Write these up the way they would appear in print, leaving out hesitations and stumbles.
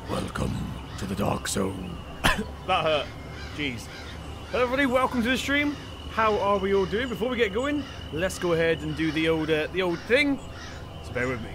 Welcome to the Dark Zone. That hurt. Jeez. Hello everybody, welcome to the stream. How are we all doing? Before we get going, let's go ahead and do the old thing. So bear with me.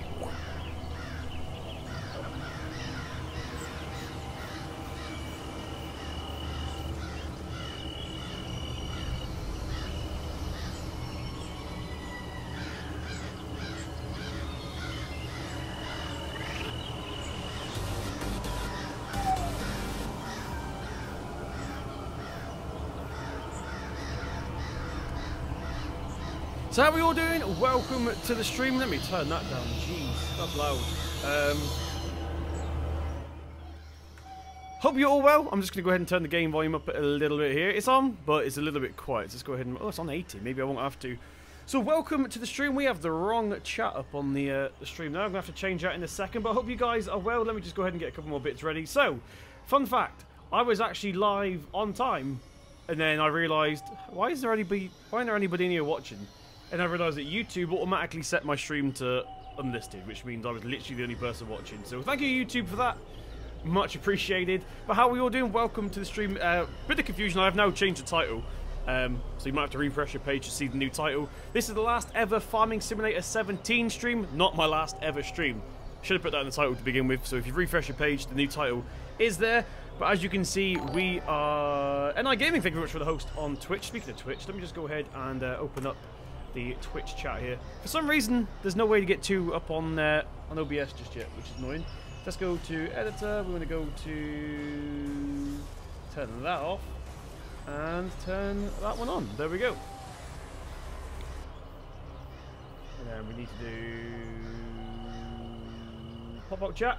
So how are we all doing? Welcome to the stream. Let me turn that down. Jeez, that's loud. Hope you're all well. I'm just going to go ahead and turn the game volume up a little bit here. It's on, but it's a little bit quiet. Let's go ahead and... Oh, it's on 80. Maybe I won't have to. So welcome to the stream. We have the wrong chat up on the stream now. I'm going to have to change that in a second, but I hope you guys are well. Let me just go ahead and get a couple more bits ready. So, fun fact. I was actually live on time, and then I realised, why isn't there anybody in here watching? And I realised that YouTube automatically set my stream to unlisted, which means I was literally the only person watching. So thank you, YouTube, for that. Much appreciated. But how are we all doing? Welcome to the stream. Bit of confusion. I have now changed the title. So you might have to refresh your page to see the new title. This is the last ever Farming Simulator 17 stream, not my last ever stream. Should have put that in the title to begin with. So if you refresh your page, the new title is there. But as you can see, we are... NI Gaming, thank you very much for the host on Twitch. Speaking of Twitch, let me just go ahead and open up the Twitch chat here. For some reason, there's no way to get two up on OBS just yet, which is annoying. Let's go to editor. We're going to go to turn that off and turn that one on. There we go. And then we need to do pop-up chat.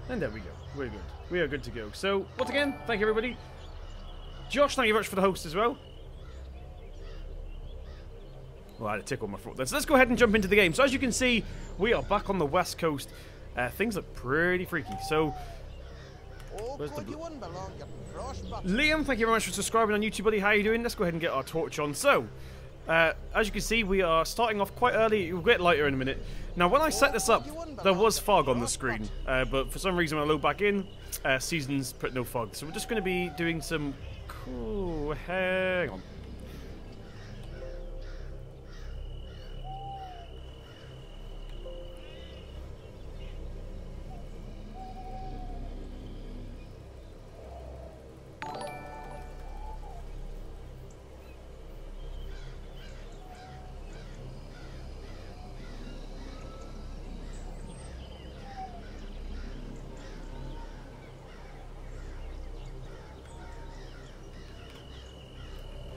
And there we go. We're good. We are good to go. So, once again, thank you everybody. Josh, thank you very much for the host as well. Well, I had a tickle in my throat then. So let's go ahead and jump into the game. So as you can see, we are back on the west coast. Things look pretty freaky. So, where's the Liam, thank you very much for subscribing on YouTube, buddy. How are you doing? Let's go ahead and get our torch on. So, as you can see, we are starting off quite early. It will get lighter in a minute. Now, when I set this up, there was fog on the screen. But for some reason, when I load back in, Seasons put no fog. So we're just going to be doing some cool... Hang on.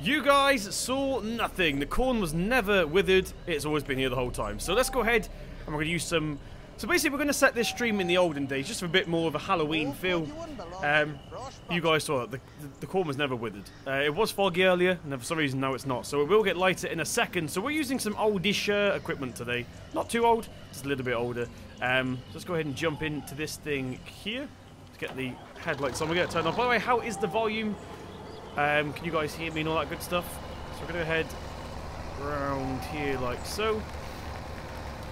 You guys saw nothing. The corn was never withered. It's always been here the whole time. So let's go ahead and we're going to use some... So basically we're going to set this stream in the olden days, just for a bit more of a Halloween feel. You guys saw that. The corn was never withered. It was foggy earlier, and for some reason now it's not. So it will get lighter in a second. So we're using some oldish equipment today. Not too old, just a little bit older. Let's go ahead and jump into this thing here. Let's get the headlights on. We're going to turn off. By the way, how is the volume? Can you guys hear me and all that good stuff? So we're going to head around here like so.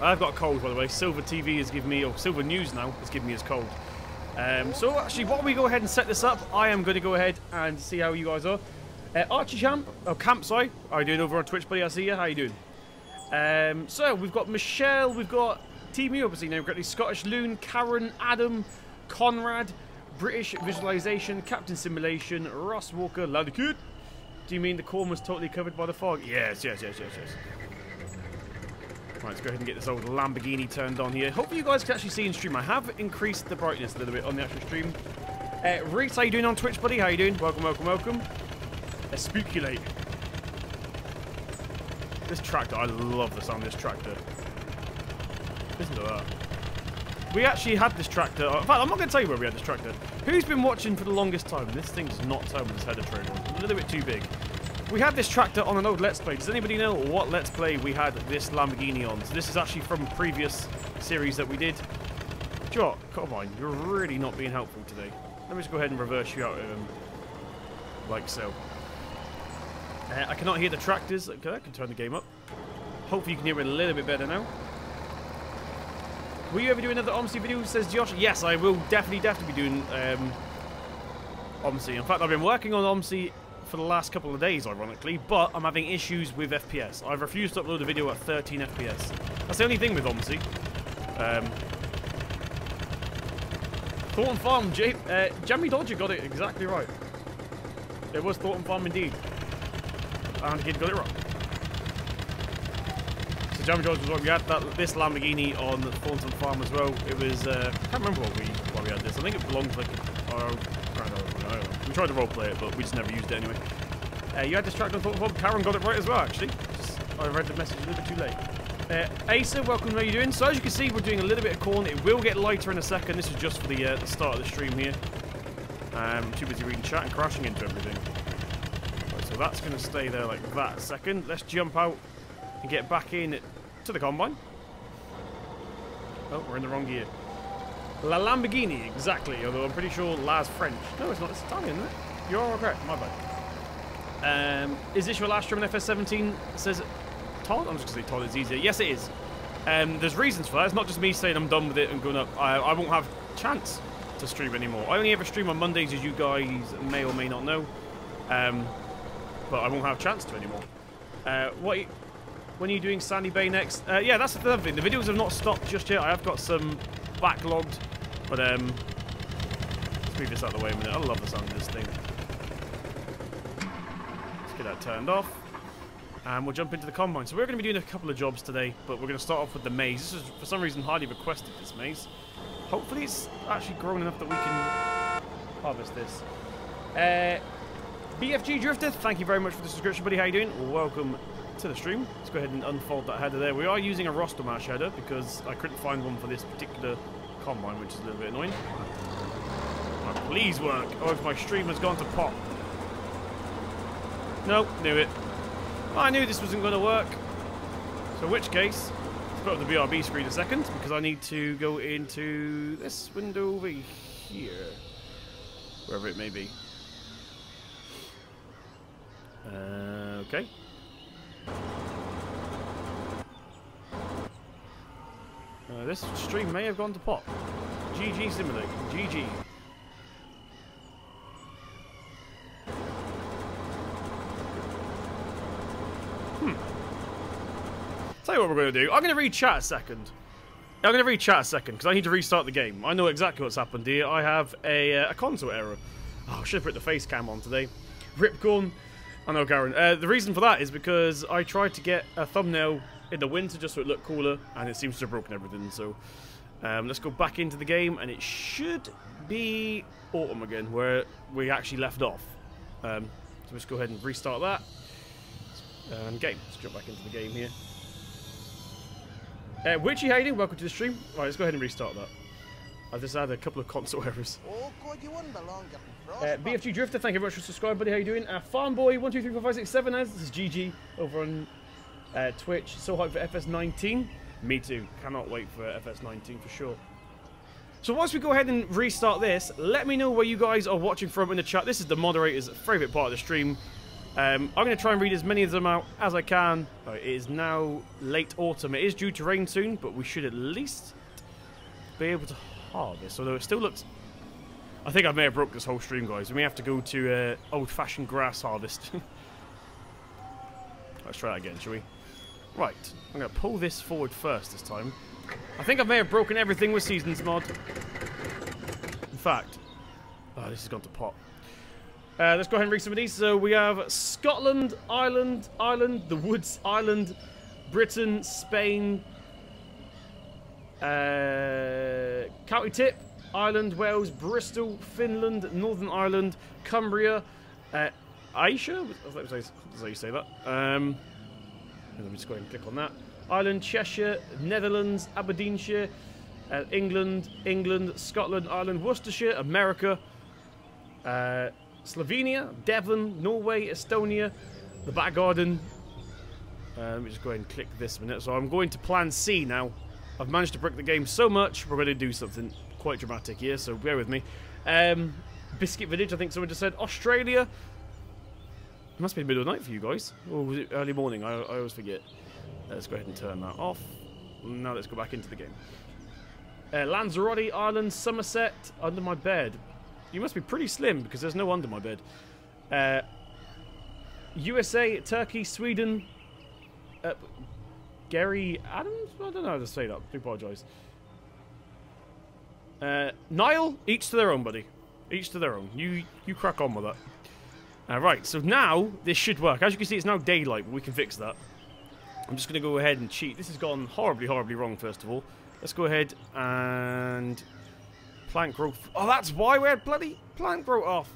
I've got a cold, by the way. Silver TV has given me, or Silver News now has given me his cold. So actually, while we go ahead and set this up, I am going to go ahead and see how you guys are. Archie Camp, sorry. How are you doing over on Twitch, buddy? I see you. How are you doing? So we've got Michelle, we've got Team U, obviously named correctly, Scottish Loon, Karen, Adam, Conrad, British Visualization, Captain Simulation, Ross Walker, Ladykid. Do you mean the corn was totally covered by the fog? Yes. Right, let's go ahead and get this old Lamborghini turned on here. Hopefully you guys can actually see in stream. I have increased the brightness a little bit on the actual stream. Reese, how you doing on Twitch, buddy? How you doing? Welcome. Speculate. This tractor, I love the sound of this tractor. Listen to that. We actually had this tractor. In fact, I'm not going to tell you where we had this tractor. Who's been watching for the longest time? This thing's not turning this header trailer. A little bit too big. We had this tractor on an old Let's Play. Does anybody know what Let's Play we had this Lamborghini on? So this is actually from a previous series that we did. Jock, come on, you're really not being helpful today. Let me just go ahead and reverse you out of him. Like so. I cannot hear the tractors. Okay, I can turn the game up. Hopefully you can hear it a little bit better now. Will you ever do another OMSI video, says Josh? Yes, I will definitely be doing OMSI. In fact, I've been working on OMSI for the last couple of days, ironically, but I'm having issues with FPS. I've refused to upload a video at 13 FPS. That's the only thing with OMSI. Thornton Farm, Jamie Dodger got it exactly right. It was Thornton Farm indeed. And he got it wrong. So Jamie Dodger was right. We had this Lamborghini on Thornton Farm as well. It was, I can't remember why we had this. I think it belonged to like our... I don't know. We tried to roleplay it, but we just never used it anyway. You had this track on Thornton Farm. Karen got it right as well, actually. I read the message a little bit too late. Asa, welcome. How are you doing? So as you can see, we're doing a little bit of corn. It will get lighter in a second. This is just for the start of the stream here. I'm too busy reading chat and crashing into everything. Right, so that's going to stay there like that a second. Let's jump out and get back in to the combine. Oh, we're in the wrong gear. La Lamborghini, exactly. Although I'm pretty sure La's French. No, it's not. It's Italian, isn't it? You're all correct. My bad. Is this your last stream on FS17? Says Todd. I'm just going to say Todd. It's easier. Yes, it is. There's reasons for that. It's not just me saying I'm done with it and going up. I won't have a chance to stream anymore. I only ever stream on Mondays, as you guys may or may not know. But I won't have a chance to anymore. When are you doing Sandy Bay next? Yeah, that's the other thing. The videos have not stopped just yet. I have got some backlogged, but let's move this out of the way a minute. I love the sound of this thing. Let's get that turned off, and we'll jump into the combine. So we're going to be doing a couple of jobs today, but we're going to start off with the maze. This is for some reason highly requested, this maze. Hopefully it's actually grown enough that we can harvest this. BFG Drifter, thank you very much for the subscription, buddy. How you doing? Welcome to the stream. Let's go ahead and unfold that header there. We are using a Rostomash header because I couldn't find one for this particular combine, which is a little bit annoying. Right, please work. Oh, if my stream has gone to pop. Nope, knew it. I knew this wasn't going to work. So in which case, let's put up the BRB screen a second because I need to go into this window over here. Wherever it may be. Okay. This stream may have gone to pop. GG Simulate. GG. Tell you what we're going to do. I'm going to read chat a second. Because I need to restart the game. I know exactly what's happened here. I have a console error. Oh, I should have put the face cam on today. Ripcorn. I know, Karen. The reason for that is because I tried to get a thumbnail in the winter just so it looked cooler, and it seems to have broken everything. So let's go back into the game, and it should be autumn again, where we actually left off. So let's go ahead and restart that. Game. Let's jump back into the game here. Witchy, how you doing? Welcome to the stream. Right, let's go ahead and restart that. I've just had a couple of console errors. BFG Drifter, thank you very much for subscribing, buddy. How you doing? Farmboy123456 this is GG over on Twitch. So hyped for FS19. Me too. Cannot wait for FS19 for sure. So once we go ahead and restart this, let me know where you guys are watching from in the chat. This is the moderator's favourite part of the stream. I'm going to try and read as many of them out as I can. It is now late autumn. It is due to rain soon, but we should at least be able to harvest. Although it still looks... I think I may have broke this whole stream, guys. We may have to go to old-fashioned grass harvest. Let's try that again, shall we? Right. I'm going to pull this forward first this time. I think I may have broken everything with Seasons mod. In fact... Oh, this has gone to pot. Let's go ahead and read some of these. So we have Scotland, Ireland, the Woods, Ireland, Britain, Spain, County Tip, Ireland, Wales, Bristol, Finland, Northern Ireland, Cumbria, Aisha? That's how you say that. Let me just go ahead and click on that. Ireland, Cheshire, Netherlands, Aberdeenshire, England, Scotland, Ireland, Worcestershire, America, Slovenia, Devon, Norway, Estonia, the Back Garden. Let me just go ahead and click this minute. So I'm going to plan C now. I've managed to break the game so much, we're going to do something quite dramatic here, so bear with me. Biscuit Village, I think someone just said. Australia. It must be the middle of the night for you guys. Or was it early morning? I always forget. Let's go ahead and turn that off. Now let's go back into the game. Lanzarote, Ireland, Somerset, under my bed. You must be pretty slim because there's no under my bed. USA, Turkey, Sweden, Gary Adams? I don't know how to say that. I do apologise. Niall, each to their own, buddy. Each to their own. You crack on with that. Right, so now this should work. As you can see, it's now daylight, but we can fix that. I'm just going to go ahead and cheat. This has gone horribly, horribly wrong, first of all. Let's go ahead and... Plant growth. Oh, that's why we had bloody plant growth off.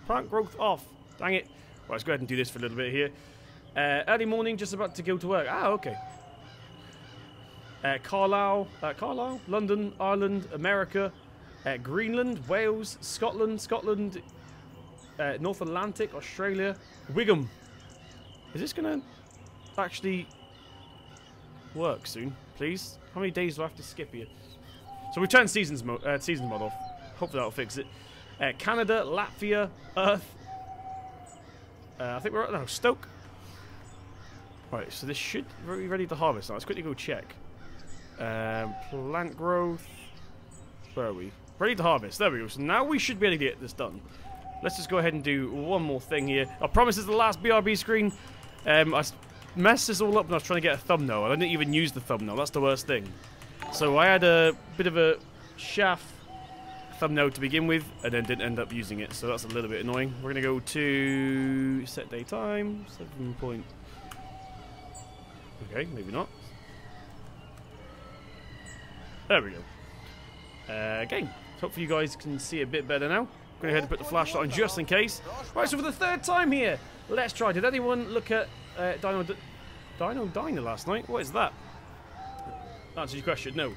Plant growth off. Dang it. Right, let's go ahead and do this for a little bit here. Early morning, just about to go to work. Ah, okay. Carlisle, London, Ireland, America, Greenland, Wales, Scotland, North Atlantic, Australia, Wigham. Is this going to actually work soon, please? How many days do I have to skip here? So we turn seasons mode off. Hopefully that'll fix it. Canada, Latvia, Earth. I think we're at Stoke. Right, so this should be ready to harvest now. Let's quickly go check. Plant growth. Where are we? Ready to harvest. There we go. So now we should be able to get this done. Let's just go ahead and do one more thing here. I promise it's the last BRB screen. I messed this all up when I was trying to get a thumbnail. I didn't even use the thumbnail. That's the worst thing. So I had a bit of a chaff thumbnail to begin with, and then didn't end up using it. So that's a little bit annoying. We're going to go to set daytime. 7 point... Okay, maybe not. There we go. Game. Hopefully you guys can see a bit better now. Go ahead and put the flashlight on just in case. Right, so for the third time here, let's try. Did anyone look at Dino Diner last night? What is that? Answer your question, no.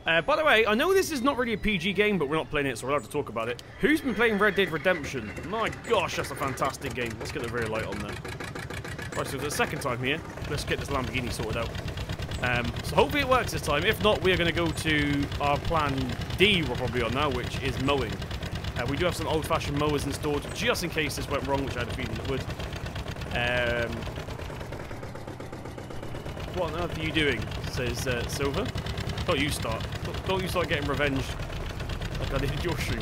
By the way, I know this is not really a PG game, but we're not playing it, so we're allowed to talk about it. Who's been playing Red Dead Redemption? My gosh, that's a fantastic game. Let's get the rear light on there. Right, so for the second time here, let's get this Lamborghini sorted out. So hopefully it works this time. If not, we are going to go to our plan D we're probably on now, which is mowing. We do have some old-fashioned mowers installed, just in case this went wrong, which I had a feeling it would. What on earth are you doing? Says Silver. Don't you start. Don't you start getting revenge like I did in your stream.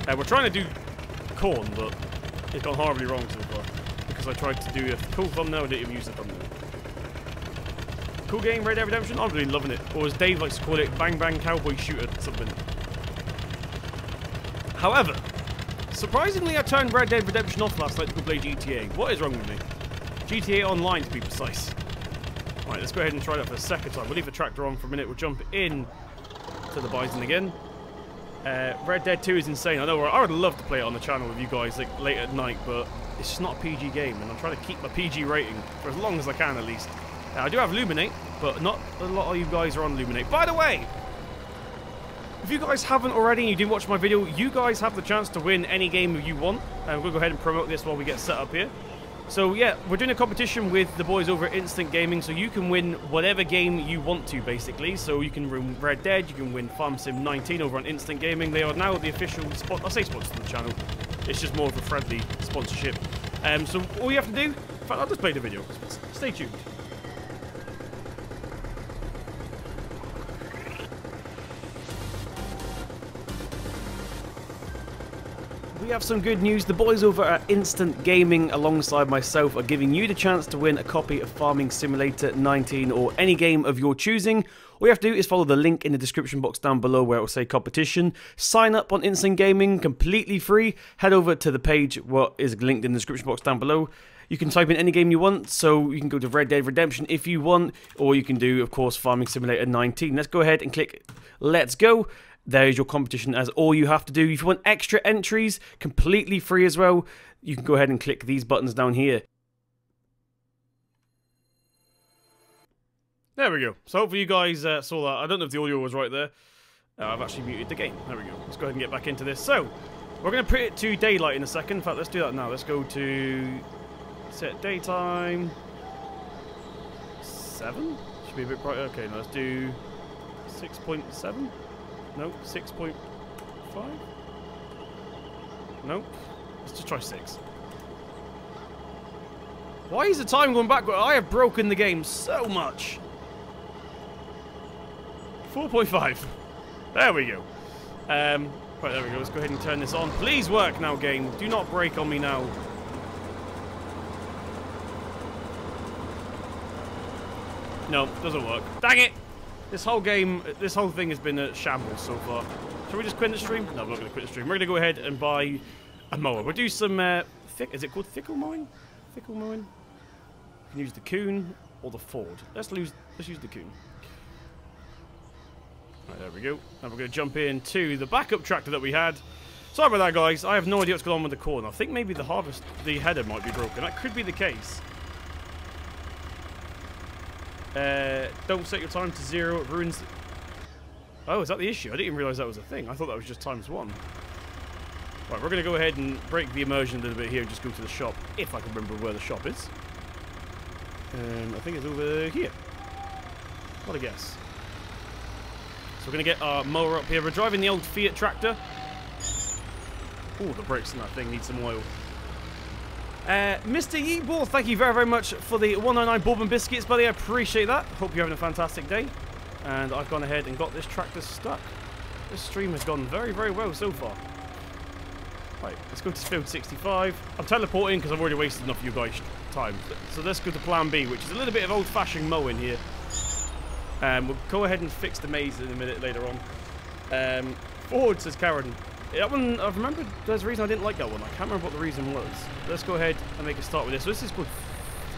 We're trying to do corn, but it's gone horribly wrong so far. Because I tried to do a cool thumbnail, I didn't even use the thumbnail. Cool game, Red Dead Redemption? I'm really loving it. Or as Dave likes to call it, Bang Bang Cowboy Shooter something. However, surprisingly I turned Red Dead Redemption off last night to go play GTA. What is wrong with me? GTA Online to be precise. Right, let's go ahead and try that for a second time. We'll leave the tractor on for a minute. We'll jump in to the Bison again. Red Dead 2 is insane. I know I would love to play it on the channel with you guys like late at night, but it's just not a PG game, and I'm trying to keep my PG rating for as long as I can at least. I do have Luminate, but not a lot of you guys are on Luminate. By the way, if you guys haven't already and you didn't watch my video, you guys have the chance to win any game you want. And we'll go ahead and promote this while we get set up here. So yeah, we're doing a competition with the boys over at Instant Gaming, so you can win whatever game you want to, basically. So you can win Red Dead, you can win Farm Sim 19 over on Instant Gaming. They are now the official sponsor. I say sponsor of the channel. It's just more of a friendly sponsorship. So all you have to do, in fact, I'll just play the video. Stay tuned. We have some good news. The boys over at Instant Gaming alongside myself are giving you the chance to win a copy of Farming Simulator 19 or any game of your choosing. All you have to do is follow the link in the description box down below where it will say competition. Sign up on Instant Gaming completely free. Head over to the page what is linked in the description box down below. You can type in any game you want, so you can go to Red Dead Redemption if you want, or you can do, of course, Farming Simulator 19. Let's go ahead and click Let's Go. There is your competition as all you have to do. If you want extra entries, completely free as well, you can go ahead and click these buttons down here. There we go. So hopefully you guys saw that. I don't know if the audio was right there. I've actually muted the game. There we go. Let's go ahead and get back into this. So, we're going to put it to daylight in a second. In fact, let's do that now. Let's go to set daytime. 7? Should be a bit brighter. Okay, now let's do 6.7. No, 6.5? Nope. Let's just try 6. Why is the time going backward? I have broken the game so much. 4.5. There we go. Right, there we go. Let's go ahead and turn this on. Please work now, game. Do not break on me now. No, doesn't work. Dang it! This whole game, this whole thing has been a shambles so far. Shall we just quit the stream? No, I'm not going to quit the stream. We're going to go ahead and buy a mower. We'll do some, is it called fickle mowing? Fickle mowing? You can use the Coon or the Ford. Let's use the Coon. Right, there we go. Now we're going to jump into the backup tractor that we had. Sorry about that, guys. I have no idea what's going on with the corn. I think maybe the header might be broken. That could be the case. Don't set your time to 0. It ruins... Oh, is that the issue? I didn't even realise that was a thing. I thought that was just ×1. Right, we're going to go ahead and break the immersion a little bit here and just go to the shop, if I can remember where the shop is. I think it's over here. What a guess. So we're going to get our mower up here. We're driving the old Fiat tractor. Oh, the brakes on that thing need some oil. Mr. Yeetball, thank you very, very much for the 199 bourbon biscuits, buddy. I appreciate that. Hope you're having a fantastic day. And I've gone ahead and got this tractor stuck. This stream has gone very, very well so far. Right, let's go to field 65. I'm teleporting because I've already wasted enough of you guys' time. So let's go to plan B, which is a little bit of old-fashioned mowing here. We'll go ahead and fix the maze in a minute later on. Forward, says Karen. That one, I've remembered there's a reason I didn't like that one. I can't remember what the reason was. Let's go ahead and make a start with this. So this is called,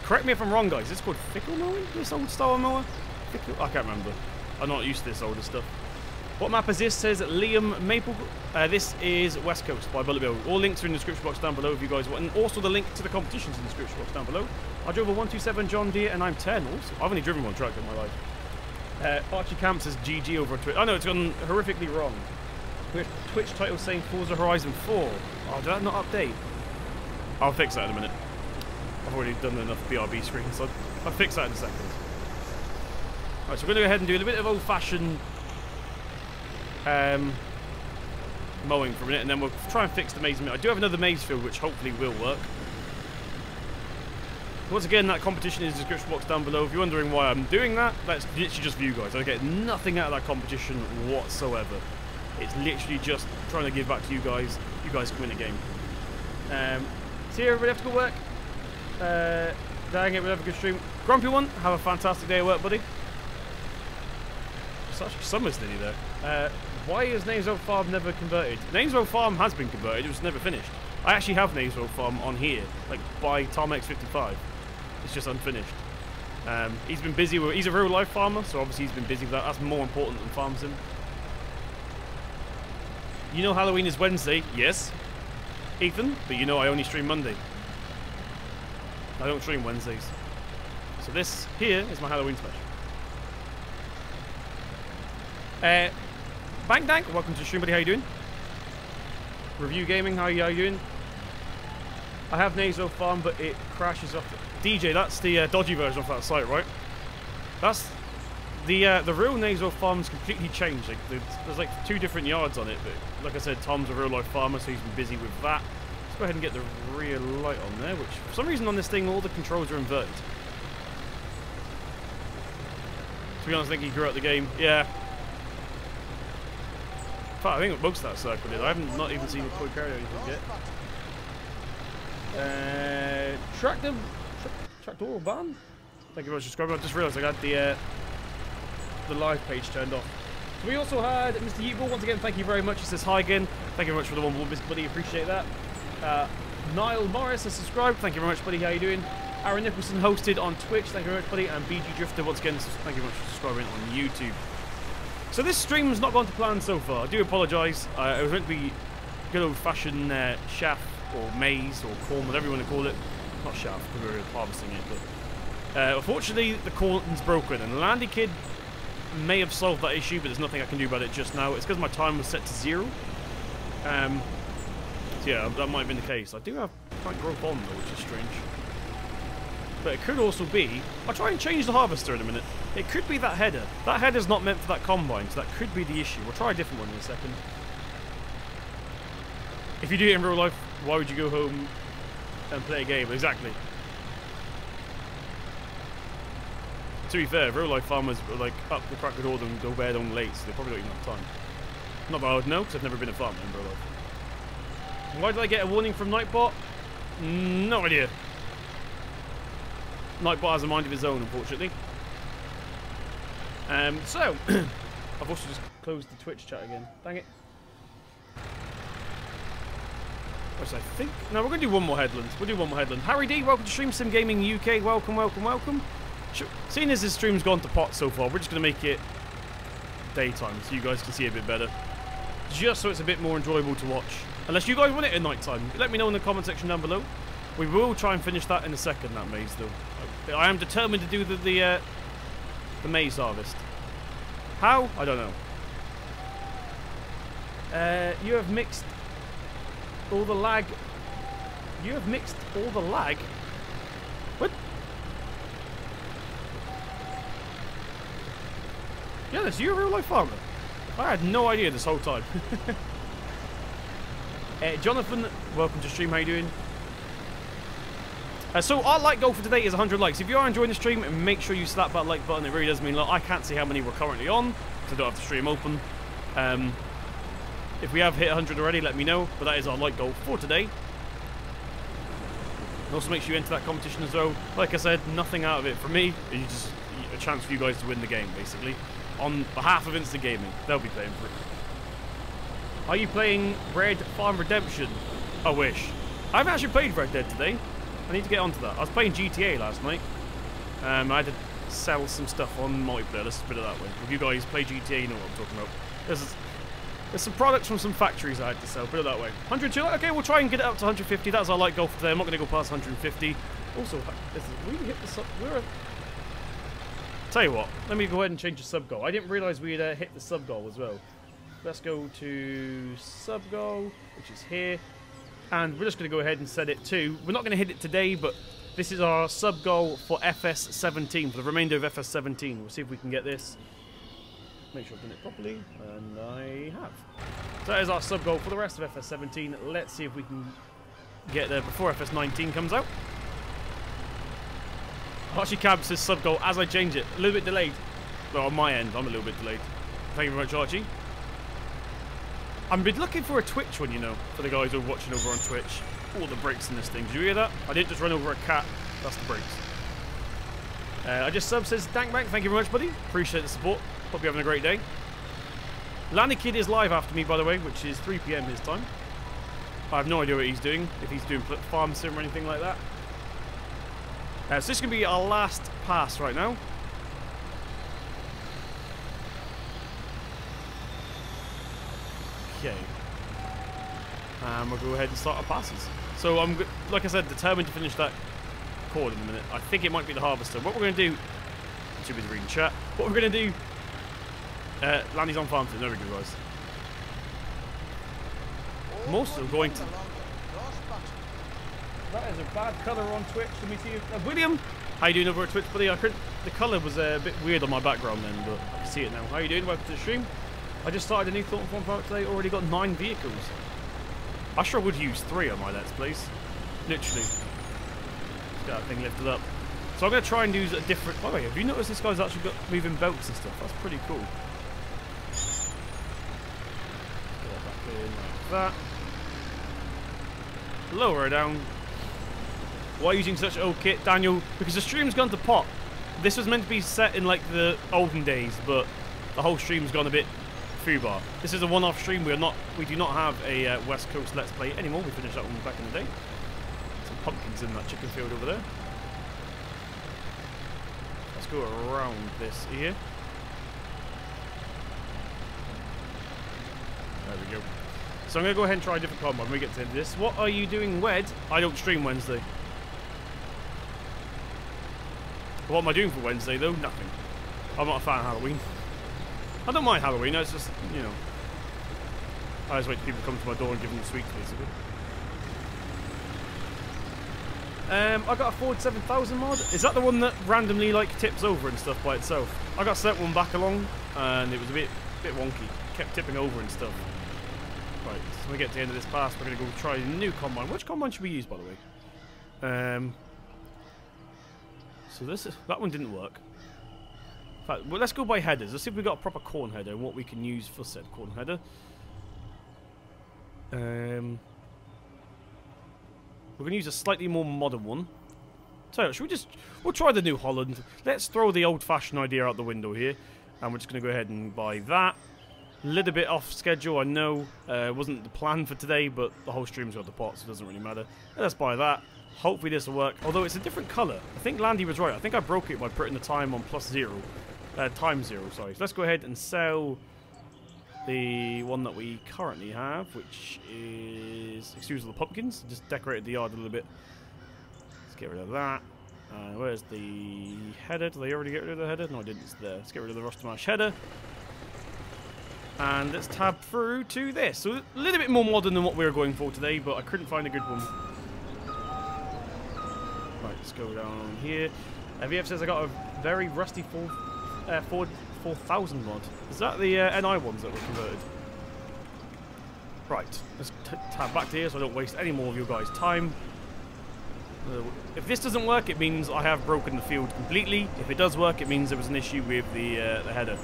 correct me if I'm wrong, guys, this is called fickle mowing? This old style mower? Fickle? I can't remember. I'm not used to this older stuff. What map is this? Says Liam Maple. This is West Coast by Bullet Bill. All links are in the description box down below if you guys want. And also the link to the competitions in the description box down below. I drove a 127 John Deere and I'm 10 also. I've only driven one truck in my life. Archie Camp says GG over on Twitch. Oh no, it's gone horrifically wrong. Twitch title saying Forza Horizon 4. Oh, did that not update? I'll fix that in a minute. I've already done enough BRB screens, so I'll fix that in a second. Alright, so we're going to go ahead and do a little bit of old-fashioned mowing for a minute, and then we'll try and fix the maze. I do have another maze field, which hopefully will work. Once again, that competition is in the description box down below. If you're wondering why I'm doing that, that's literally just for you guys. I get nothing out of that competition whatsoever. It's literally just trying to give back to you guys. You guys can win the game. See you, everybody have to go work. Dang it, we'll have a good stream. Grumpy one, have a fantastic day at work, buddy. It's actually summer's nearly there. Why is Namesville Farm never converted? Namesville Farm has been converted, it was never finished. I actually have Namesville Farm on here, like by TomX55. It's just unfinished. He's been busy with, he's a real life farmer, so obviously he's been busy with that. That's more important than farm sim. You know Halloween is Wednesday, yes, Ethan, but you know I only stream Monday. I don't stream Wednesdays. So this here is my Halloween special. Bank Dank, welcome to the stream, buddy. How you doing? Review Gaming, how you doing? I have Nazo Farm, but it crashes off. DJ, that's the dodgy version of that site, right? That's the real Nazo Farm's completely changed. Like, there's like 2 different yards on it, but like I said, Tom's a real life farmer, so he's been busy with that. Let's go ahead and get the rear light on there, which for some reason on this thing all the controls are inverted. To be honest, I think he grew up the game. Yeah. In fact, I think most of that circle did. I haven't not even seen it quite carry anything yet. Tractor Van? Thank you very much for subscribing. I just realised I got the live page turned off. So we also had Mr. Yeeble. Once again, thank you very much. He says hi again. Thank you very much for the 1 buddy. Appreciate that. Niall Morris has subscribed. Thank you very much, buddy. How you doing? Aaron Nicholson hosted on Twitch. Thank you very much, buddy. And BG Drifter, once again, thank you very much for subscribing on YouTube. So this stream's not gone to plan so far. I do apologise. It was meant to be good old-fashioned chaff or maize or corn, whatever you want to call it. Not chaff, because we were harvesting it. But unfortunately, the corn's broken, and Landy Kid may have solved that issue, but there's nothing I can do about it just now. It's because my time was set to 0. So yeah, that might have been the case. I do have plant growth on though, which is strange. But it could also be... I'll try and change the harvester in a minute. It could be that header. That header's not meant for that combine, so that could be the issue. We'll try a different one in a second. If you do it in real life, why would you go home and play a game? Exactly. to be fair, real life farmers are like up the crack of dawn and go bed on late, so they probably don't even have time. Not that I would know, because I've never been a farmer in real life. Why did I get a warning from Nightbot? No idea. Nightbot has a mind of his own, unfortunately. So, I've also just closed the Twitch chat again. Dang it. Which I think... No, we're going to do one more headland. We'll do one more headland. Harry D, welcome to Stream Sim Gaming UK. Welcome, welcome, welcome. Seeing as this stream's gone to pot so far, we're just going to make it daytime so you guys can see a bit better. Just so it's a bit more enjoyable to watch. Unless you guys want it at night time. Let me know in the comment section down below. We will try and finish that in a second, that maze, though. I am determined to do the maze harvest. How? I don't know. You have mixed all the lag. You have mixed all the lag? What? Yeah, that's you, a real life farmer. I had no idea this whole time. Jonathan, welcome to stream. How you doing? So our like goal for today is 100 likes. If you are enjoying the stream, make sure you slap that like button. It really does mean a lot. I can't see how many we're currently on, because I don't have the stream open. If we have hit 100 already, let me know. But that is our like goal for today. And also make sure you enter that competition as well. Like I said, nothing out of it for me. It's just a chance for you guys to win the game, basically. On behalf of Instant Gaming. They'll be playing for it. Are you playing Red Farm Redemption? I wish. I haven't actually played Red Dead today. I need to get onto that. I was playing GTA last night. I had to sell some stuff on multiplayer. Let's put it that way. If you guys play GTA, you know what I'm talking about. There's some products from some factories I had to sell. Put it that way. 102. Okay, we'll try and get it up to 150. That's our light goal for today. I'm not going to go past 150. Also, we hit the sub. Tell you what. Let me go ahead and change the sub goal. I didn't realise we'd hit the sub goal as well. Let's go to sub goal, which is here. And we're just going to go ahead and set it to... We're not going to hit it today, but this is our sub goal for FS17, for the remainder of FS17. We'll see if we can get this. Make sure I've done it properly, and I have. So that is our sub goal for the rest of FS17. Let's see if we can get there before FS19 comes out. Archie Cab says sub goal as I change it. A little bit delayed. Well, on my end, I'm a little bit delayed. Thank you very much, Archie. I've been looking for a Twitch one, you know, for the guys who are watching over on Twitch. All the brakes in this thing. Did you hear that? I didn't just run over a cat. That's the brakes. I just sub says, Dankbank, thank you very much, buddy. Appreciate the support. Hope you're having a great day. Landy Kid is live after me, by the way, which is 3 PM his time. I have no idea what he's doing, if he's doing farm sim or anything like that. So this is going to be our last pass right now. Okay. And we'll go ahead and start our passes. So I'm, like I said, determined to finish that chord in a minute. I think it might be the harvester. What we're going to do... Too busy reading chat. What we're going to do... Landy's on farm. There we go, guys. I'm also going to... That is a bad colour on Twitch. Let me see if... William! How you doing over at Twitch, buddy? I couldn't... The colour was a bit weird on my background then, but I can see it now. How you doing? Welcome to the stream. I just started a new Thought Farm product today. Already got 9 vehicles. I sure would use 3 on my Let's Plays. Literally. Let's get that thing lifted up. So I'm going to try and use a different... By the way, have you noticed this guy's actually got moving belts and stuff? That's pretty cool. Get that back in like that. Lower her down. Why using such old kit, Daniel? Because the stream's gone to pot. This was meant to be set in like the olden days, but the whole stream's gone a bit foobar. This is a one-off stream. We do not have a West Coast Let's Play anymore. We finished that one back in the day. Some pumpkins in that chicken field over there. Let's go around this here. There we go. So I'm going to go ahead and try a different combo when we get to the end of this. What are you doing, Wed? I don't stream Wednesday. What am I doing for Wednesday, though? Nothing. I'm not a fan of Halloween. I don't mind Halloween, it's just, you know... I just wait till people come to my door and give them the sweets, basically. I got a Ford 7000 mod. Is that the one that randomly, like, tips over and stuff by itself? I got sent one back along, and it was a bit wonky. Kept tipping over and stuff. Right, so when we get to the end of this pass, we're going to go try a new combine. Which combine should we use, by the way? So that one didn't work. In fact, well, let's go by headers. Let's see if we've got a proper corn header and what we can use for said corn header. We're going to use a slightly more modern one. So, we'll try the New Holland. Let's throw the old-fashioned idea out the window here. And we're just going to go ahead and buy that. A little bit off schedule, I know. It wasn't the plan for today, but the whole stream's got the pot, so it doesn't really matter. Let's buy that. Hopefully this will work. Although it's a different colour. I think Landy was right. I think I broke it by putting the time on +0. Times 0, sorry. So let's go ahead and sell the one that we currently have, which is excuse the pumpkins. Just decorated the yard a little bit. Let's get rid of that. Where's the header? Did they already get rid of the header? No, I didn't. It's there. Let's get rid of the Rostamash header. And let's tab through to this. So a little bit more modern than what we were going for today, but I couldn't find a good one. Right, let's go down here. VF says I got a very rusty 4000 mod. Is that the NI ones that were converted? Right, let's tab back to here so I don't waste any more of your guys' time. If this doesn't work, it means I have broken the field completely. If it does work, it means there was an issue with the header.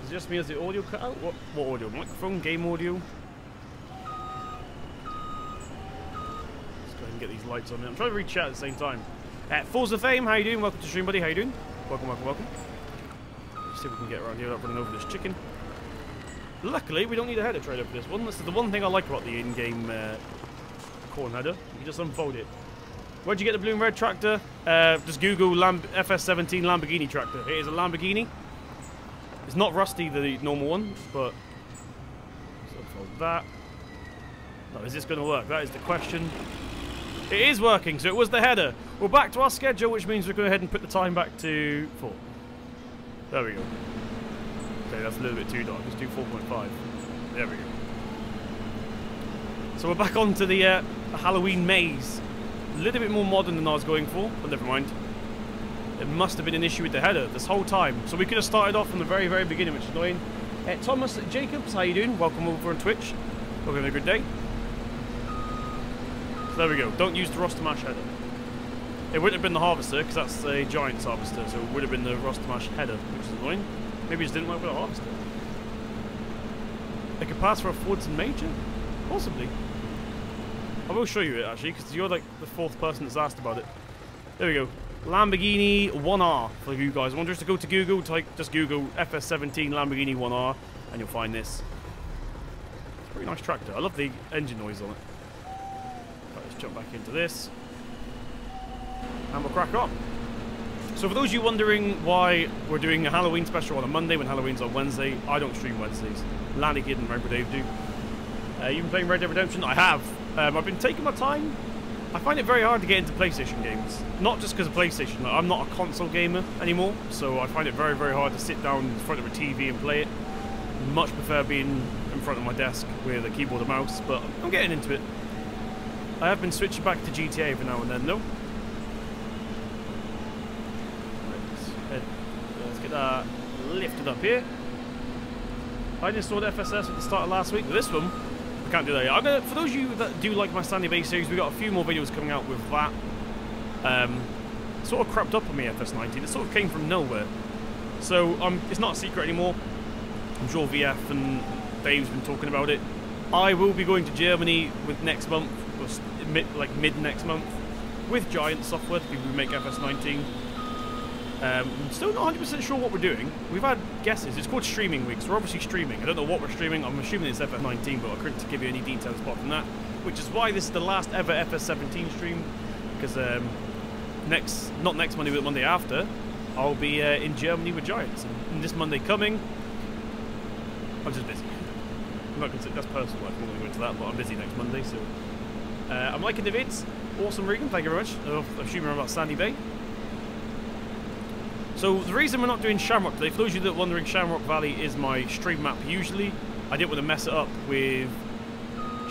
Is it just me as the audio cut out? What audio? Microphone? Game audio? Let's go ahead and get these lights on. I'm trying to read chat at the same time. Forza Fame, how you doing? Welcome to stream, buddy. How you doing? Welcome, welcome, welcome. Let's see if we can get around here without running over this chicken. Luckily, we don't need a header trade for this one. This is the one thing I like about the in-game corn header. You can just unfold it. Where'd you get the blue and red tractor? Just Google FS17 Lamborghini tractor. It is a Lamborghini. It's not rusty, the normal one, but let's unfold that. Now, is this going to work? That is the question. It is working, so it was the header. We're back to our schedule, which means we're going to go ahead and put the time back to 4. There we go. Okay, that's a little bit too dark. Let's do 4.5. There we go. So we're back onto the Halloween maze. A little bit more modern than I was going for, but never mind. It must have been an issue with the header this whole time. So we could have started off from the very, very beginning, which is annoying. Thomas Jacobs, how you doing? Welcome over on Twitch. Hope you're having a good day. So there we go. Don't use the Rostamash header. It wouldn't have been the harvester, because that's a Giants harvester, so it would have been the Rostamash header, which is annoying. Maybe it just didn't work with a harvester. They could pass for a Fordson Major? Possibly. I will show you it, actually, because you're like the 4th person that's asked about it. There we go. Lamborghini 1R for you guys. I want just to go to Google, just Google FS17 Lamborghini 1R, and you'll find this. It's a pretty nice tractor. I love the engine noise on it. Right, let's jump back into this. And we'll crack on. So for those of you wondering why we're doing a Halloween special on a Monday when Halloween's on Wednesday, I don't stream Wednesdays. Landy Kid and Rainbow Dave do. You've been playing Red Dead Redemption? I have. I've been taking my time. I find it very hard to get into PlayStation games. Not just because of PlayStation. I'm not a console gamer anymore, so I find it very, very hard to sit down in front of a TV and play it. Much prefer being in front of my desk with a keyboard and mouse, but I'm getting into it. I have been switching back to GTA every now and then, though. Let's get that lifted up here. I installed FSS at the start of last week. This one, I can't do that yet. For those of you that do like my Sandy Bay series, we've got a few more videos coming out with that. Sort of crept up on me, FS19. It sort of came from nowhere. So it's not a secret anymore. I'm sure VF and Dave's been talking about it. I will be going to Germany with next month, or mid next month, with Giant Software, the people who make FS19. I'm still not 100% sure what we're doing. We've had guesses. It's called Streaming Week, so we're obviously streaming. I don't know what we're streaming. I'm assuming it's FS19, but I couldn't give you any details apart from that. Which is why this is the last ever FS17 stream, because not next Monday, but the Monday after, I'll be in Germany with Giants. And this Monday coming, I'm just busy. I'm not consider that's personal life. I'm not going to go into that, but I'm busy next Monday. So I'm liking the vids. Awesome, Regan. Thank you very much. I'm assuming about Sandy Bay. So the reason we're not doing Shamrock today, for those of you that are wondering, Shamrock Valley is my stream map usually. I didn't want to mess it up with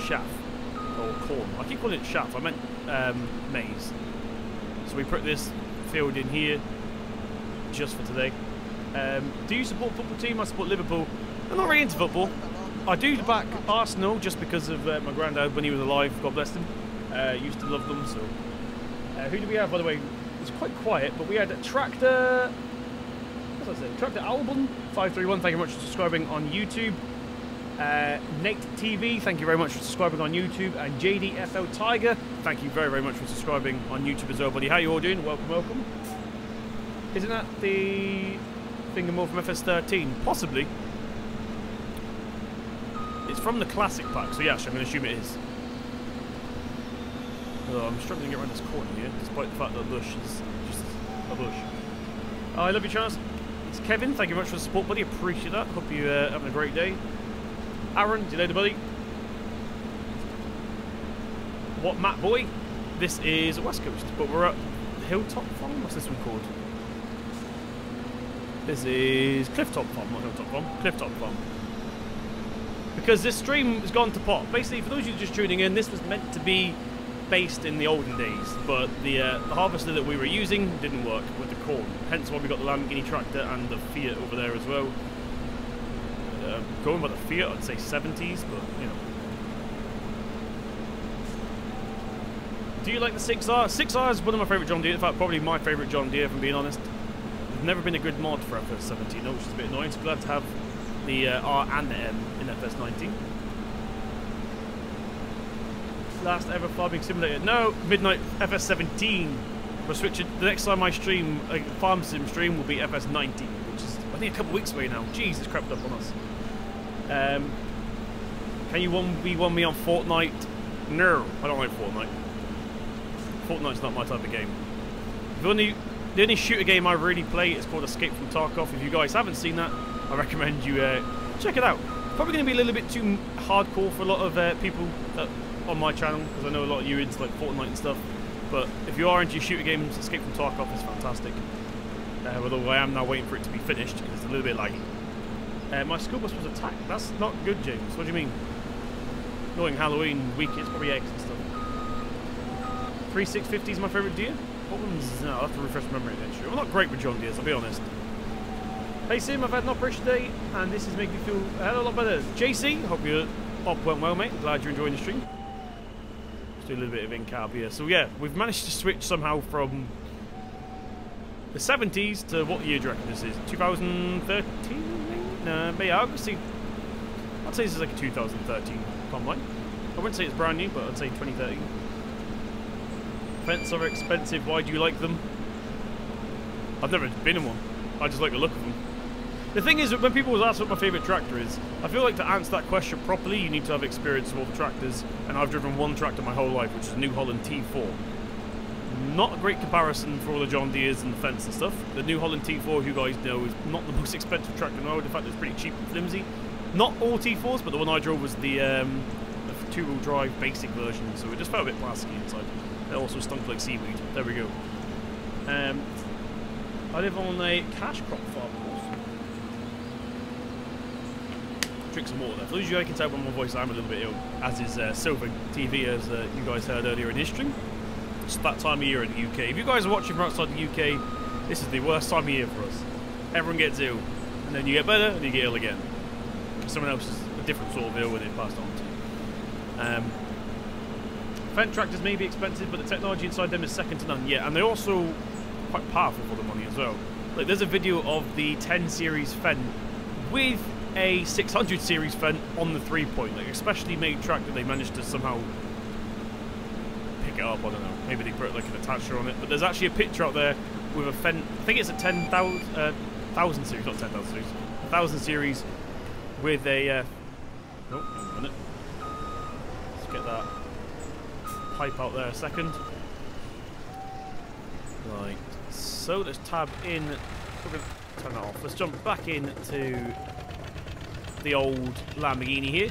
Chaff or Corn. I keep calling it Chaff. I meant Maze. So we put this field in here just for today. Do you support football team? I support Liverpool. I'm not really into football. I do back Arsenal just because of my granddad when he was alive. God bless him. Used to love them. So who do we have, by the way? It's quite quiet, but we had Tractor... What's that say? Tractor Album 531, thank you very much for subscribing on YouTube. Nate TV, thank you very much for subscribing on YouTube. And JDFL Tiger, thank you very, very much for subscribing on YouTube as well, buddy. How you all doing? Welcome, welcome. Isn't that the thing more from FS17? Possibly. It's from the classic pack, so yes, I'm going to assume it is. Oh, I'm struggling to get around this corner here, despite the fact that Lush is just a bush. Oh, I love you, Charles. It's Kevin, thank you very much for the support, buddy. Appreciate that. Hope you're having a great day. Aaron, see you later, buddy. What, Matt Boy? This is West Coast, but we're at Hilltop Farm. What's this one called? This is Clifftop Farm, not Hilltop Farm. Clifftop Farm. Because this stream has gone to pot. Basically, for those of you just tuning in, this was meant to be based in the olden days, but the harvester that we were using didn't work with the corn. Hence why we got the Lamborghini tractor and the Fiat over there as well. Going by the Fiat, I'd say 70s, but you know. Do you like the 6R? 6R is one of my favourite John Deere. In fact, probably my favourite John Deere, if I'm being honest. There's never been a good mod for FS17, which is a bit annoying. So glad to have the R and the M in FS19. Last ever farming simulator. No, Midnight FS17. We're switching. The next time I stream a farm sim stream will be FS19, which is I think a couple of weeks away now. Jeez, it's crept up on us. Can you 1v1 me on Fortnite? No, I don't like Fortnite. Fortnite's not my type of game. The only shooter game I really play is called Escape from Tarkov. If you guys haven't seen that, I recommend you check it out. Probably going to be a little bit too hardcore for a lot of people that on my channel, because I know a lot of you into like Fortnite and stuff. But if you are into your shooter games, Escape from Tarkov is fantastic. Although I am now waiting for it to be finished because it's a little bit laggy. My school bus was attacked. That's not good, James. What do you mean? Knowing Halloween week, it's probably eggs and stuff. 3650 is my favourite Deere. What one's... No, I'll have to refresh my memory next year. I'm not great with John Deere's, I'll be honest. Hey Sim, I've had an operation today, and this is making me feel a hell of a lot better. JC, hope your op went well, mate. Glad you're enjoying the stream. Just do a little bit of in-cab here. So yeah, we've managed to switch somehow from the 70s to what year do you reckon this is? 2013? No, maybe I'll see. I'd say this is like a 2013 combine. I wouldn't say it's brand new, but I'd say 2013. Fence are expensive. Why do you like them? I've never been in one. I just like the look of them. The thing is that when people ask what my favourite tractor is, I feel like to answer that question properly, you need to have experience with all the tractors. And I've driven one tractor my whole life, which is a New Holland T4. Not a great comparison for all the John Deeres and the Fence and stuff. The New Holland T4, you guys know, is not the most expensive tractor in the world. In fact, it's pretty cheap and flimsy. Not all T4s, but the one I drove was the two-wheel drive basic version, so it just felt a bit plasticky inside. It also stunk like seaweed. There we go. I live on a cash crop farm, of course. Drink some water there. For those of you I can tell by my voice, I'm a little bit ill, as is Silver TV, as you guys heard earlier in his stream. It's that time of year in the UK. If you guys are watching from outside the UK, this is the worst time of year for us. Everyone gets ill, and then you get better, and you get ill again. Someone else is a different sort of ill when it passed on to you. Fendt tractors may be expensive, but the technology inside them is second to none. Yeah, and they're also quite powerful for the money as well. Like, there's a video of the 10 series Fendt with a 600 series Fendt on the 3-point. Like, especially made tractor, they managed to somehow pick it up. I don't know. Maybe they put like an attacher on it. But there's actually a picture out there with a Fendt. I think it's a 10,000 series, not 10,000 series. 1,000 series with a. Oh, hang on a minute. Let's get that pipe out there a second. Right, so let's tab in. We're going to turn that off. Let's jump back into the old Lamborghini here.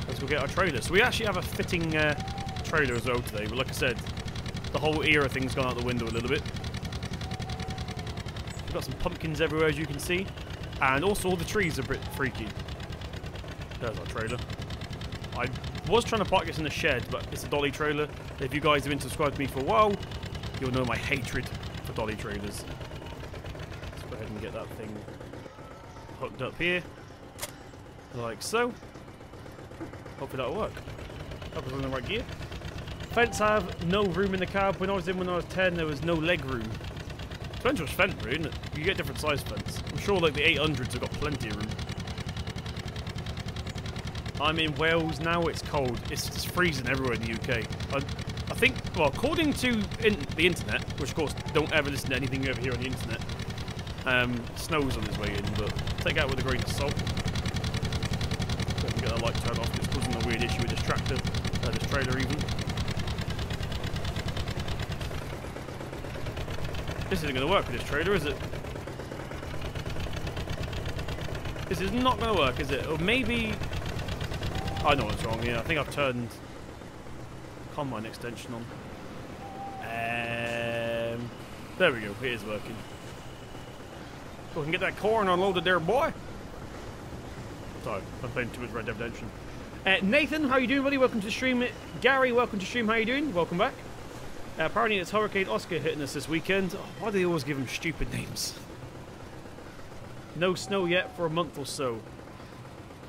Let's go get our trailer. So we actually have a fitting trailer as well today, but like I said, the whole era thing's gone out the window a little bit. We've got some pumpkins everywhere, as you can see, and also all the trees are a bit freaky. There's our trailer. I was trying to park this in the shed, but it's a dolly trailer. If you guys have been subscribed to me for a while, you'll know my hatred for dolly trailers. Let's go ahead and get that thing hooked up here, like so. Hopefully that'll work. Hope it's in the right gear. Fence have no room in the cab. When I was 10, there was no leg room. Depends which fence, really, isn't it? You get different size fence. I'm sure like the 800s have got plenty of room. I'm in Wales now. It's cold. It's freezing everywhere in the UK. I think, well, according to the internet, which of course don't ever listen to anything you ever hear on the internet, snow's on its way in, but take out with a grain of salt. So I can get that light turned off. It's causing a weird issue with this tractor, this trailer even. This isn't going to work with this trailer, is it? This is not going to work, is it? Or maybe... I know what's wrong, yeah. I think I've turned combine extension on. There we go. It is working. So we can get that corn unloaded there, boy. Sorry, I'm playing too much Red Dead Redemption. Nathan, how you doing, buddy? Welcome to the stream. Gary, welcome to the stream. How you doing? Welcome back. Apparently it's Hurricane Oscar hitting us this weekend. Oh, why do they always give him stupid names? No snow yet for a month or so.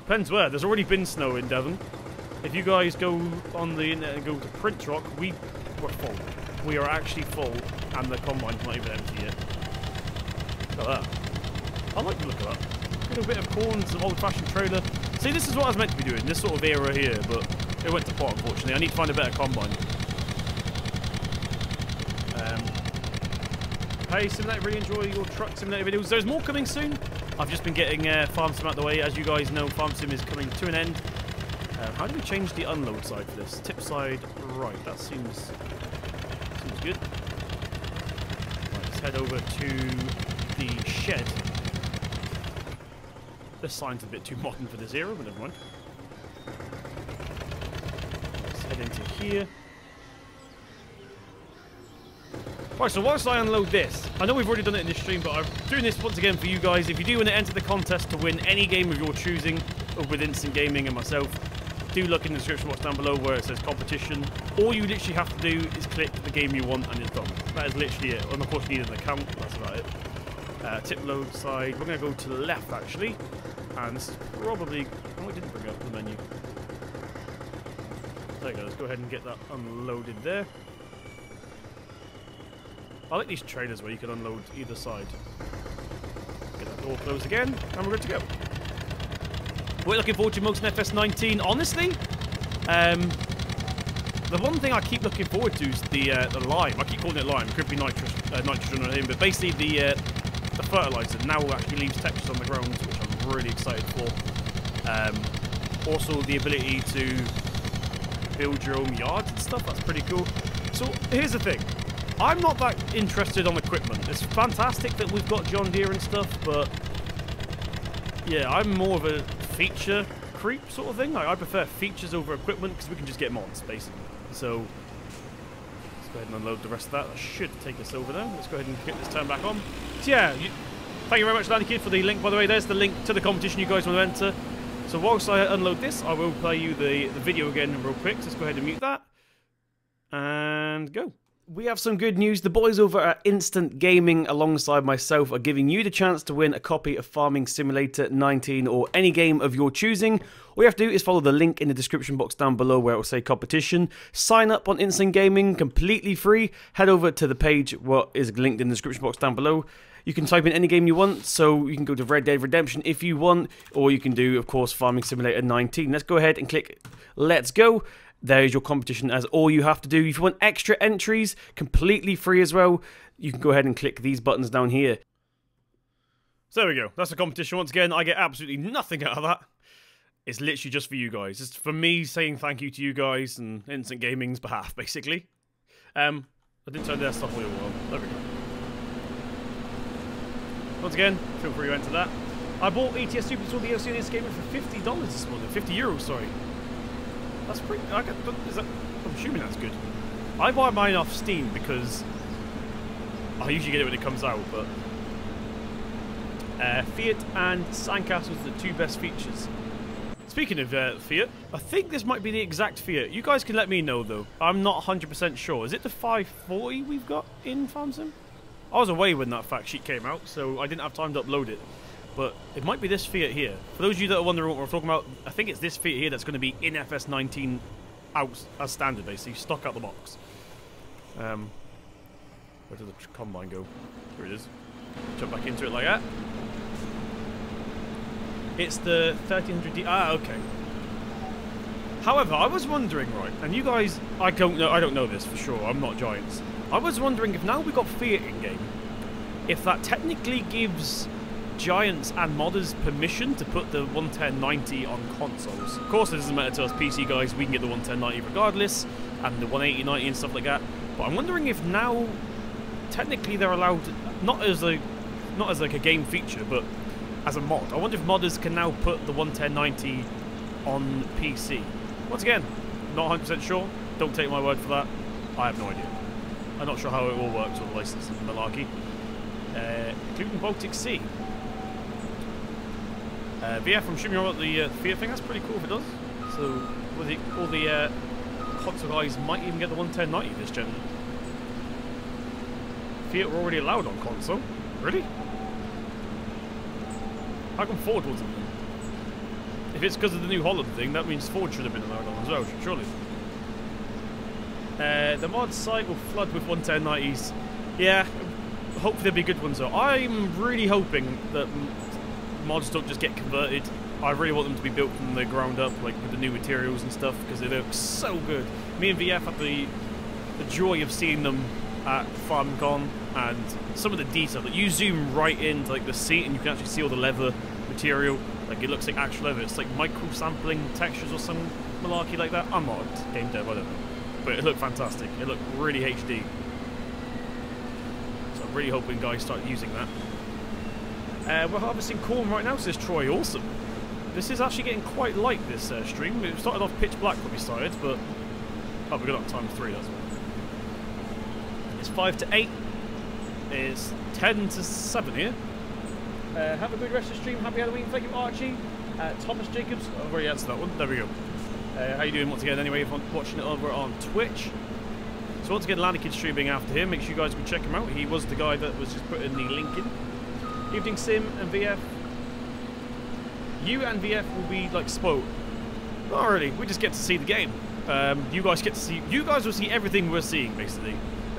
Depends where. There's already been snow in Devon. If you guys go on the internet and go to Prince Rock, we're full. We are actually full, and the combine's not even empty yet. Look at that. I like the look of that. Get a bit of corn, some old-fashioned trailer. See, this is what I was meant to be doing, this sort of era here, but it went to pot, unfortunately. I need to find a better combine. Hey, Simulator, really enjoy your truck simulator videos. There's more coming soon. I've just been getting Farm Sim out the way. As you guys know, Farm Sim is coming to an end. How do we change the unload side for this? Tip side right. That seems good. Right, let's head over to the shed. This sign's a bit too modern for this era, but never mind. Let's head into here. Right, so whilst I unload this, I know we've already done it in this stream, but I'm doing this once again for you guys. If you do want to enter the contest to win any game of your choosing, with Instant Gaming and myself, do look in the description box down below where it says competition. All you literally have to do is click the game you want and it's done. That is literally it. And of course you need an account, that's about it. Tip load side, we're going to go to the left actually. And this is probably... Oh, I didn't bring up the menu. There you go, let's go ahead and get that unloaded there. I like these trailers where you can unload either side. Get that door closed again, and we're good to go. We're looking forward to most FS17. Honestly, the one thing I keep looking forward to is the lime. I keep calling it lime. It could be nitrogen on him, but basically the fertilizer now actually leaves textures on the ground, which I'm really excited for. Also, the ability to build your own yards and stuff. That's pretty cool. So here's the thing. I'm not that interested on equipment. It's fantastic that we've got John Deere and stuff, but yeah, I'm more of a feature creep sort of thing. I prefer features over equipment because we can just get mods, basically. So let's go ahead and unload the rest of that. That should take us over there. Let's go ahead and get this turned back on. So yeah, thank you very much, Lanny Kid, for the link, by the way. There's the link to the competition you guys want to enter. So whilst I unload this, I will play you the video again real quick. So let's go ahead and mute that. And go. We have some good news. The boys over at Instant Gaming alongside myself are giving you the chance to win a copy of Farming Simulator 19 or any game of your choosing. All you have to do is follow the link in the description box down below where it will say competition. Sign up on Instant Gaming completely free. Head over to the page what is linked in the description box down below. You can type in any game you want, so you can go to Red Dead Redemption if you want, or you can do, of course, Farming Simulator 19. Let's go ahead and click Let's Go. There is your competition as all you have to do. If you want extra entries, completely free as well, you can go ahead and click these buttons down here. So there we go. That's the competition. Once again, I get absolutely nothing out of that. It's literally just for you guys. It's for me saying thank you to you guys and Instant Gaming's behalf, basically. I didn't turn their stuff all well. There we go. Once again, feel free to enter that. I bought ETS Super Store DLC on Instant Gaming for $50 this morning. 50 euros, sorry. That's pretty... I'm assuming that's good. I buy mine off Steam because I usually get it when it comes out, but Fiat and Sandcastle's the two best features. Speaking of Fiat, I think this might be the exact Fiat. You guys can let me know though. I'm not 100% sure. Is it the 540 we've got in Farm Sim? I was away when that fact sheet came out, so I didn't have time to upload it. But it might be this Fiat here. For those of you that are wondering what we're talking about, I think it's this Fiat here that's going to be in FS19 out as standard, basically, stock out the box. Where did the combine go? Here it is. Jump back into it like that. It's the 1300D. Ah, okay. However, I was wondering, right, and you guys, I don't know this for sure. I'm not Giants. I was wondering if now we've got Fiat in game, if that technically gives Giants and modders permission to put the 11090 on consoles. Of course, it doesn't matter to us PC guys. We can get the 11090 regardless, and the 18090 and stuff like that. But I'm wondering if now, technically, they're allowed, not as like a game feature, but as a mod. I wonder if modders can now put the 11090 on PC. Once again, not 100% sure. Don't take my word for that. I have no idea. I'm not sure how it all works with the license and malarkey. Including Baltic Sea. VF, I'm assuming you're on the Fiat thing. That's pretty cool if it does. So, all the console guys might even get the 11090 this gen. Fiat were already allowed on console. Really? How come Ford wasn't? If it's because of the New Holland thing, that means Ford should have been allowed on as well, surely. The mod site will flood with 11090s. Yeah, hopefully there'll be good ones though. I'm really hoping that mods don't just get converted. I really want them to be built from the ground up, like with the new materials and stuff, because they look so good. Me and VF had the joy of seeing them at FarmCon, and some of the detail that you zoom right into like the seat and you can actually see all the leather material. Like it looks like actual leather. It's like micro sampling textures or some malarkey like that. I'm not a game dev, I don't know, but it looked fantastic. It looked really HD. So I'm really hoping guys start using that. We're harvesting corn right now, says Troy. Awesome. This is actually getting quite light, this stream. It started off pitch black when we started, but oh, we got up times 3. That's all. It's 5 to 8. It's 10 to 7 here. Have a good rest of the stream. Happy Halloween. Thank you, Archie. Thomas Jacobs. I've already answered that one. There we go. How you doing once again? Anyway, if you're watching it over on Twitch. So once again, Landykid streaming after him. Make sure you guys go check him out. He was the guy that was just putting the link in. Evening Sim and VF. You and VF will be like spoiled. Not really. We just get to see the game. You guys get to see. You guys will see everything we're seeing, basically.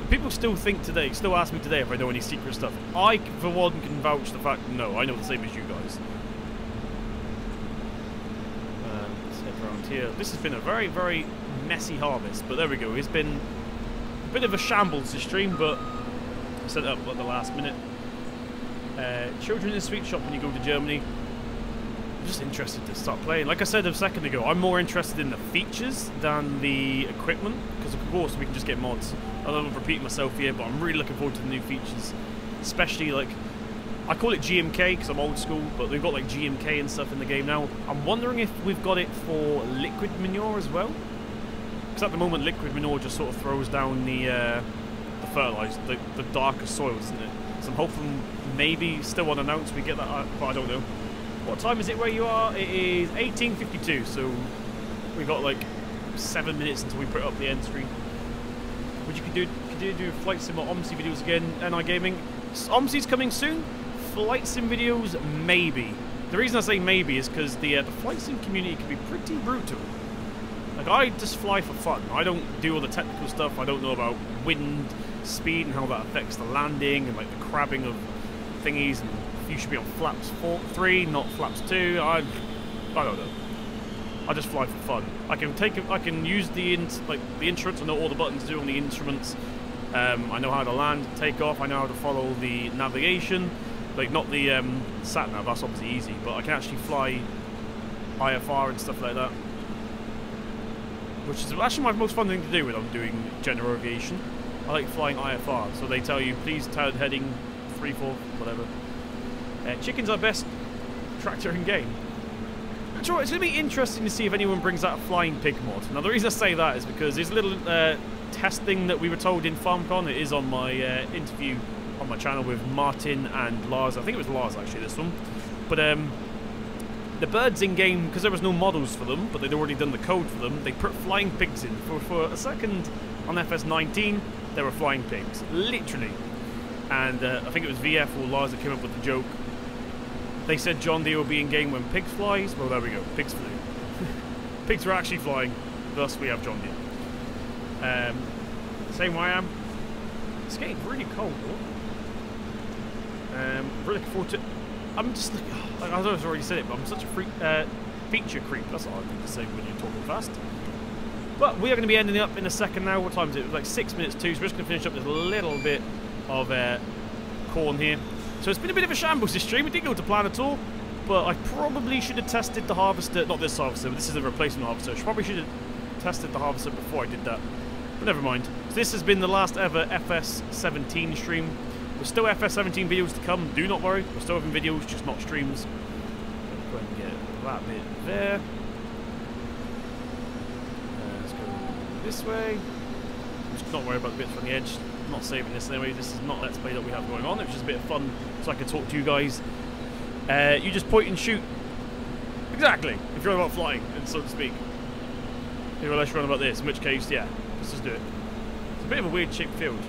People still ask me today if I know any secret stuff. I, for one, can vouch the fact, no, I know the same as you guys. Let's head around here. This has been a very, very messy harvest, but there we go. It's been a bit of a shambles to stream, but I set it up at the last minute. Children in a sweet shop when you go to Germany. I'm just interested to start playing. Like I said a second ago, I'm more interested in the features than the equipment, because of course we can just get mods. I don't know if I'm repeating myself here, but I'm really looking forward to the new features. Especially, like, I call it GMK because I'm old school, but we've got, like, GMK and stuff in the game now. I'm wondering if we've got it for liquid manure as well. Because at the moment, liquid manure just sort of throws down the fertilizer, the darker soil, isn't it? So I'm hoping maybe still unannounced we get that, but I don't know. What time is it where you are? It is 18:52, so we've got, like, 7 minutes until we put up the end screen. Would you continue to do flight sim or OMSI videos again? NI Gaming. OMSI's coming soon. Flight sim videos, maybe. The reason I say maybe is because the flight sim community can be pretty brutal. Like, I just fly for fun. I don't do all the technical stuff. I don't know about wind, speed, and how that affects the landing, and like the crabbing of thingies, and you should be on flaps 3, not flaps 2. I don't know. I just fly for fun. I can use the instruments. I know all the buttons to do on the instruments. I know how to land, take off. I know how to follow the navigation, like not the sat nav. That's obviously easy, but I can actually fly IFR and stuff like that, which is actually my most fun thing to do when I'm doing general aviation. I like flying IFR. So they tell you, please turn heading 3-4, whatever. Chicken's our best tractor in game. Sure, it's going to be interesting to see if anyone brings out a flying pig mod. Now, the reason I say that is because there's a little testing that we were told in FarmCon. It is on my interview on my channel with Martin and Lars. I think it was Lars, actually, this one. But the birds in-game, because there was no models for them, but they'd already done the code for them, they put flying pigs in. For a second, on FS17, there were flying pigs. Literally. And I think it was VF or Lars that came up with the joke. They said John Deere will be in game when pigs flies. Well, there we go. Pigs flew. Pigs were actually flying. Thus, we have John Deere. Same way I am. It's getting really cold, though. Really looking forward to. I'm just like I don't know if I've already said it, but I'm such a feature creep. That's all I think to say when you're talking fast. But we are going to be ending up in a second now. What time is it? It was like 6 minutes to. So we're just going to finish up this little bit of corn here. So it's been a bit of a shambles this stream. It didn't go to plan at all. But I probably should have tested the harvester. Not this harvester, but this is a replacement harvester. I probably should have tested the harvester before I did that. But never mind. So this has been the last ever FS17 stream. There's still FS17 videos to come. Do not worry. We're still having videos, just not streams. Go ahead and get that bit there. Let's go this way. Just not worry about the bits from the edge. I'm not saving this anyway. This is not Let's Play that we have going on. It was just a bit of fun so I can talk to you guys. You just point and shoot. Exactly. If you're on about flying, so to speak. Unless you're on about this, in which case, yeah, let's just do it. It's a bit of a weird shaped field.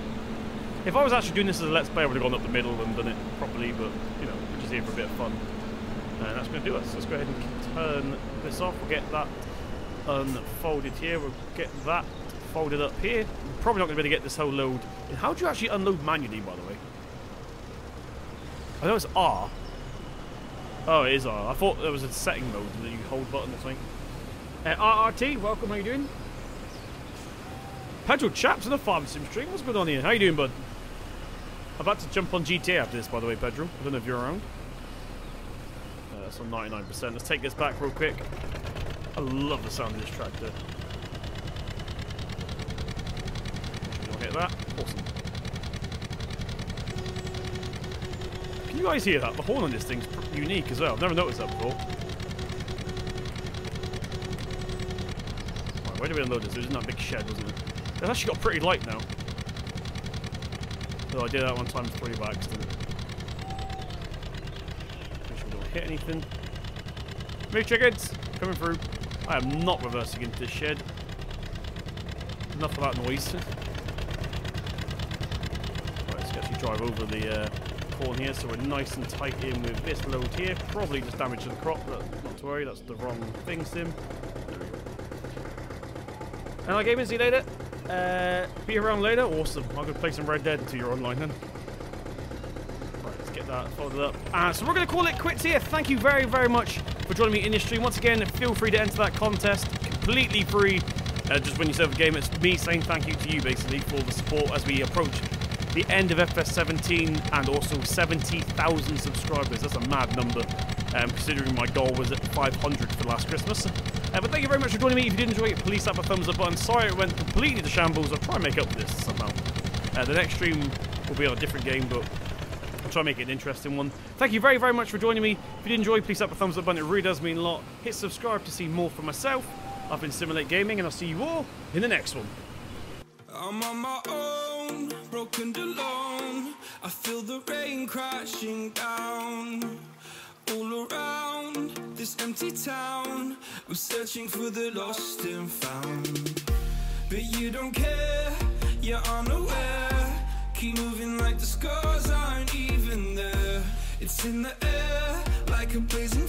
If I was actually doing this as a Let's Play, I would have gone up the middle and done it properly, but, you know, we're just here for a bit of fun. And that's going to do us. Let's go ahead and turn this off. We'll get that unfolded here. We'll get that folded up here. We're probably not going to be able to get this whole load. And how do you actually unload manually, by the way? I know it's R. Oh, it is R. I thought there was a setting mode that you hold button or something. RRT, welcome, how you doing? Pedro Chaps in the Farm Sim stream. What's going on here? How you doing, bud? I'm about to jump on GTA after this, by the way, Pedro. I don't know if you're around. That's on 99%. Let's take this back real quick. I love the sound of this tractor. Don't hit that. Awesome. Can you guys hear that? The horn on this thing's unique as well. I've never noticed that before. Right, where do we unload this? It was in that big shed, wasn't it? It's actually got pretty light now. So I did that one time before by accident. Make sure we don't hit anything. Move chickens! Coming through. I am not reversing into this shed. Enough of that noise. Right, let's actually drive over the corn here so we're nice and tight in with this load here. Probably just damage to the crop, but not to worry, that's the wrong thing, Sim. There we go. And I gaming, see you later. Be around later? Awesome. I'm going to play some Red Dead until you're online then. Right, let's get that folded up. So we're going to call it quits here. Thank you very, very much for joining me in this stream. Once again, feel free to enter that contest. Completely free. Just win yourself a game. It's me saying thank you to you, basically, for the support as we approach the end of FS17 and also 70,000 subscribers. That's a mad number, considering my goal was at 500 for last Christmas. But thank you very much for joining me. If you did enjoy it, please tap a thumbs up button. Sorry it went completely to shambles. I'll try and make up for this somehow. The next stream will be on a different game, but I'll try and make it an interesting one. Thank you very, very much for joining me. If you did enjoy, please tap a thumbs up button. It really does mean a lot. Hit subscribe to see more from myself. I've been Simulate Gaming, and I'll see you all in the next one. I'm on my own, broken alone. I feel the rain crashing down. All around this empty town, I'm searching for the lost and found. But you don't care, you're unaware. Keep moving like the scars aren't even there. It's in the air, like a blazing